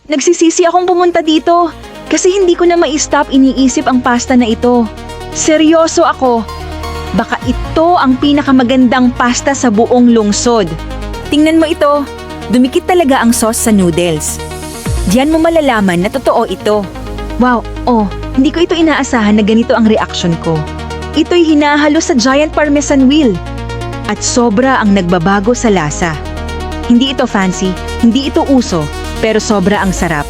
Nagsisisi akong pumunta dito kasi hindi ko na ma-stop iniisip ang pasta na ito. Seryoso ako. Baka ito ang pinakamagandang pasta sa buong lungsod. Tingnan mo ito. Dumikit talaga ang sauce sa noodles. Diyan mo malalaman na totoo ito. Wow, hindi ko ito inaasahan na ganito ang reaction ko. Ito'y hinahalo sa giant parmesan wheel. At sobra ang nagbabago sa lasa. Hindi ito fancy, hindi ito uso, pero sobra ang sarap.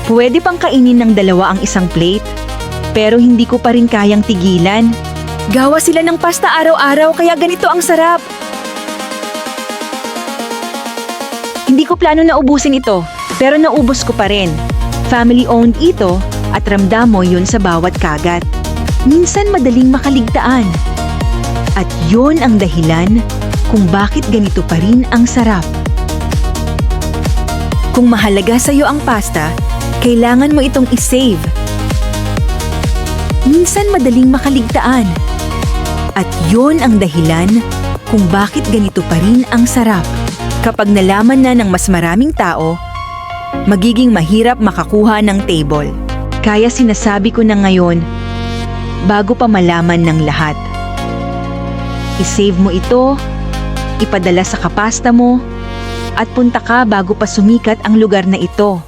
Pwede pang kainin ng dalawa ang isang plate, pero hindi ko pa rin kayang tigilan. Gawa sila ng pasta araw-araw kaya ganito ang sarap. Hindi ko plano na ubusin ito, pero naubos ko pa rin. Family-owned ito at ramdam mo yun sa bawat kagat. Minsan madaling makaligtaan. At yun ang dahilan kung bakit ganito pa rin ang sarap. Kung mahalaga sa iyo ang pasta, kailangan mo itong isave. Minsan madaling makaligtaan. At yun ang dahilan kung bakit ganito pa rin ang sarap. Kapag nalaman na ng mas maraming tao, magiging mahirap makakuha ng table. Kaya sinasabi ko na ngayon, bago pa malaman ng lahat. I-save mo ito, ipadala sa kapasta mo, at punta ka bago pa sumikat ang lugar na ito.